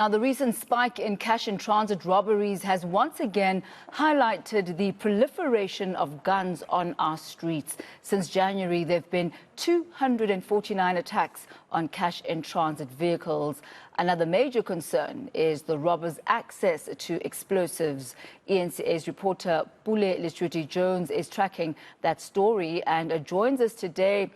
Now, the recent spike in cash-in-transit robberies has once again highlighted the proliferation of guns on our streets. Since January, there have been 249 attacks on cash-in-transit vehicles. Another major concern is the robbers' access to explosives. eNCA's reporter Pule Letshwiti-Jones is tracking that story and joins us today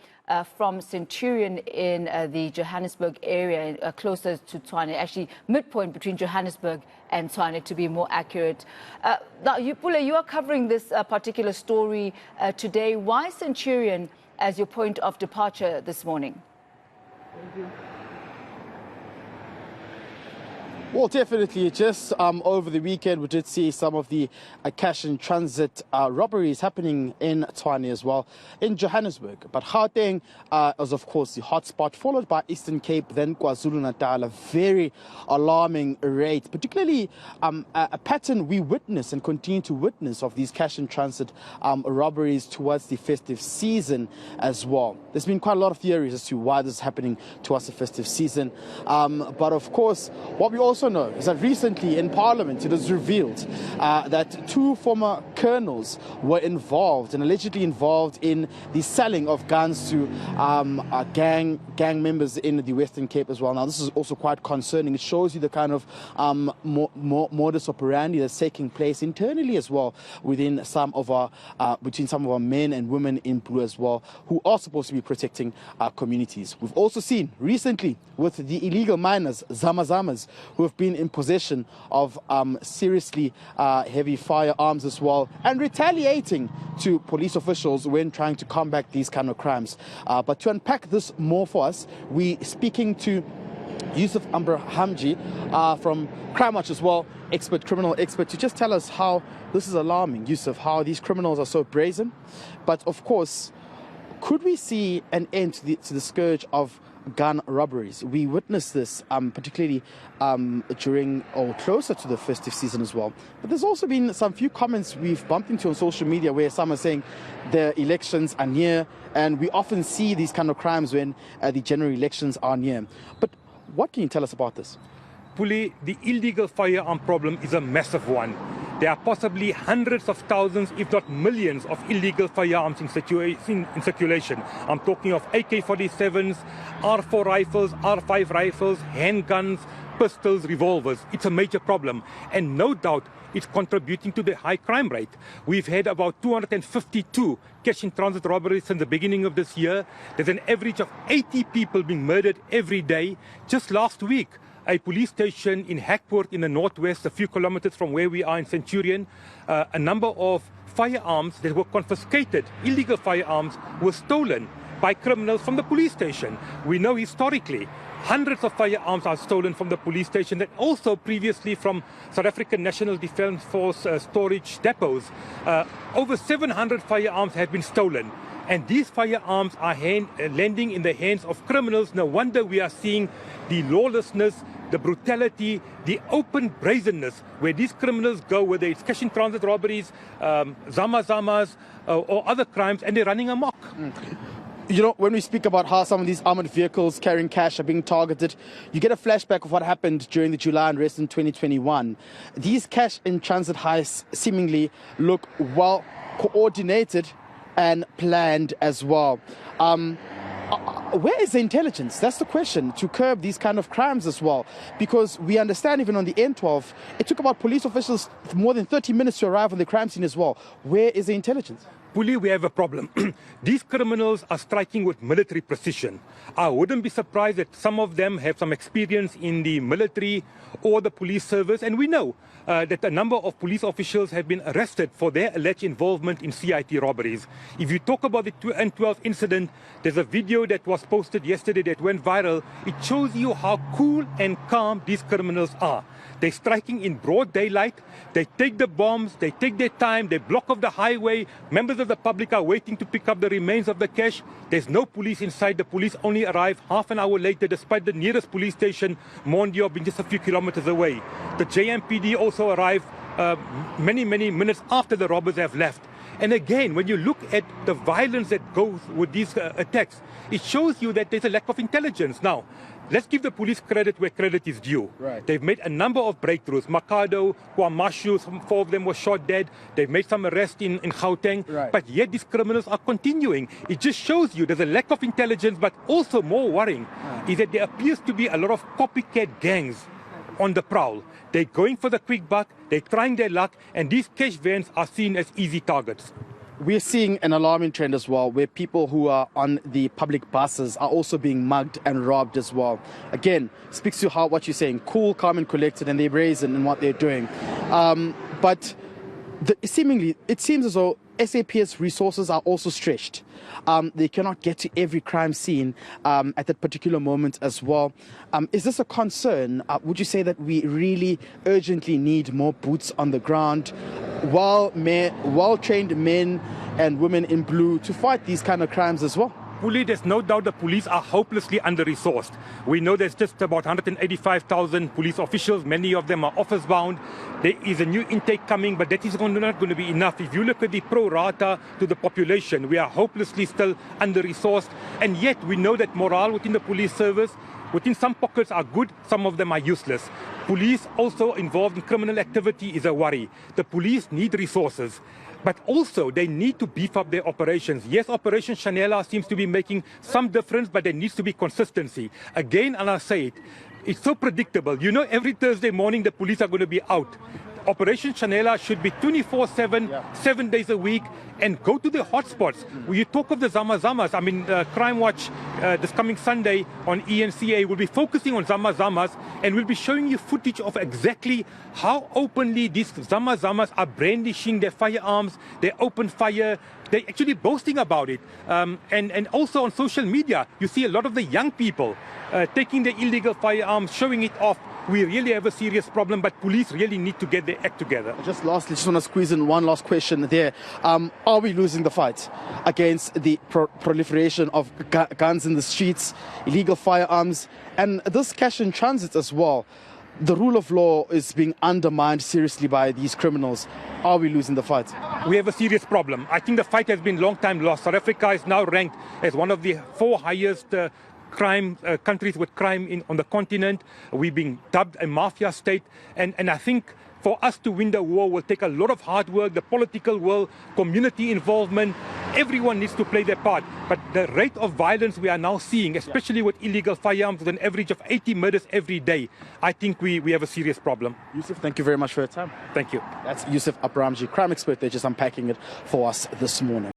from Centurion in the Johannesburg area, closer to Tshwane, actually midpoint between Johannesburg and Tshwane, to be more accurate. Now, Pule, you are covering this particular story today. Why Centurion as your point of departure this morning? Thank you. Well, definitely. Just over the weekend, we did see some of the cash-in-transit robberies happening in Tshwane as well, in Johannesburg. But Gauteng was, of course, the hotspot, followed by Eastern Cape, then KwaZulu-Natal. A very alarming rate, particularly a pattern we witness and continue to witness of these cash-in-transit robberies towards the festive season as well. There's been quite a lot of theories as to why this is happening towards the festive season. But, of course, what we also know is that recently in Parliament it was revealed that two former colonels were involved and allegedly involved in the selling of guns to gang members in the Western Cape as well. Now, this is also quite concerning. It shows you the kind of modus operandi that's taking place internally as well within some of our between some of our men and women in blue as well, who are supposed to be protecting our communities. We've also seen recently with the illegal miners, Zamazamas, who have been in possession of seriously heavy firearms as well, and retaliating to police officials when trying to combat these kind of crimes. But to unpack this more for us, we're speaking to Yusuf Hamji from Crime Watch as well, criminal expert, to just tell us how this is alarming, Yusuf, how these criminals are so brazen. But of course, could we see an end to the scourge of gun robberies? We witnessed this particularly during or closer to the festive season as well. But there's also been some few comments we've bumped into on social media where some are saying the elections are near, and we often see these kind of crimes when the general elections are near. But what can you tell us about this? Pule, the illegal firearm problem is a massive one. There are possibly hundreds of thousands, if not millions, of illegal firearms in circulation. I'm talking of AK-47s, R4 rifles, R5 rifles, handguns, pistols, revolvers. It's a major problem, and no doubt it's contributing to the high crime rate. We've had about 252 cash-in-transit robberies since the beginning of this year. There's an average of 80 people being murdered every day. Just last week, a police station in Hackworth in the northwest, a few kilometers from where we are in Centurion, a number of firearms that were confiscated, illegal firearms, were stolen by criminals from the police station. We know historically hundreds of firearms are stolen from the police station, and also previously from South African National Defence Force storage depots. Over 700 firearms have been stolen. And these firearms are landing in the hands of criminals. No wonder we are seeing the lawlessness, the brutality, the open brazenness where these criminals go, whether it's cash-in-transit robberies, Zamazamas, or other crimes, and they're running amok. You know, when we speak about how some of these armored vehicles carrying cash are being targeted, you get a flashback of what happened during the July unrest in 2021. These cash-in-transit heists seemingly look well coordinated and planned as well. Where is the intelligence? That's the question, to curb these kind of crimes as well. Because we understand even on the N12, it took about police officials more than 30 minutes to arrive on the crime scene as well. Where is the intelligence? Pule, we have a problem. These criminals are striking with military precision. I wouldn't be surprised that some of them have some experience in the military or the police service, and we know that a number of police officials have been arrested for their alleged involvement in CIT robberies. If you talk about the N12 incident, there's a video that was posted yesterday that went viral. It shows you how cool and calm these criminals are. They're striking in broad daylight. They take the bombs, they take their time, they block off the highway. Members of the public are waiting to pick up the remains of the cash. There's no police inside. The police only arrive half an hour later, despite the nearest police station, Mondiop, being just a few kilometers away. The JMPD also arrived many minutes after the robbers have left. And again, when you look at the violence that goes with these attacks, it shows you that there's a lack of intelligence. Now, let's give the police credit where credit is due. Right. They've made a number of breakthroughs. Makado, Kwamashu, 4 of them were shot dead. They've made some arrests in Gauteng. Right. But yet these criminals are continuing. It just shows you there's a lack of intelligence, but also more worrying is that there appears to be a lot of copycat gangs on the prowl. They're going for the quick buck, they're trying their luck, and these cash vans are seen as easy targets. We're seeing an alarming trend as well, where people who are on the public buses are also being mugged and robbed as well. Again, speaks to how what you're saying, cool, calm and collected, and they're brazen in what they're doing. But seemingly, it seems as though SAPS resources are also stretched. They cannot get to every crime scene at that particular moment as well. Is this a concern? Would you say that we really urgently need more boots on the ground, well-trained men and women in blue to fight these kind of crimes as well? Pule, there's no doubt the police are hopelessly under-resourced. We know there's just about 185,000 police officials. Many of them are office-bound. There is a new intake coming, but that is not going to be enough. If you look at the pro rata to the population, we are hopelessly still under-resourced. And yet we know that morale within the police service, within some pockets are good, some of them are useless. Police also involved in criminal activity is a worry. The police need resources, but also they need to beef up their operations. Yes, Operation Chanela seems to be making some difference, but there needs to be consistency. Again, and I say it, it's so predictable. You know, every Thursday morning the police are going to be out. Operation Chanela should be 24/7, 7 days a week, and go to the hotspots. When you talk of the Zamazamas, I mean, Crime Watch this coming Sunday on eNCA will be focusing on Zamazamas, and we'll be showing you footage of exactly how openly these Zamazamas are brandishing their firearms, their open fire. They're actually boasting about it. And also on social media, you see a lot of the young people taking their illegal firearms, showing it off. We really have a serious problem, but police really need to get their act together. Just lastly, just want to squeeze in one last question there. Are we losing the fight against the proliferation of guns in the streets, illegal firearms, and this cash in transit as well? The rule of law is being undermined seriously by these criminals. Are we losing the fight? We have a serious problem. I think the fight has been long time lost. South Africa is now ranked as one of the 4 highest crime countries with crime on the continent. We've been dubbed a mafia state, and I think for us to win the war will take a lot of hard work, the political will, community involvement. Everyone needs to play their part. But the rate of violence we are now seeing, especially with illegal firearms, with an average of 80 murders every day, I think we have a serious problem. Yusuf, thank you very much for your time. Thank you. That's Yusuf Abramji, crime expert. They're just unpacking it for us this morning.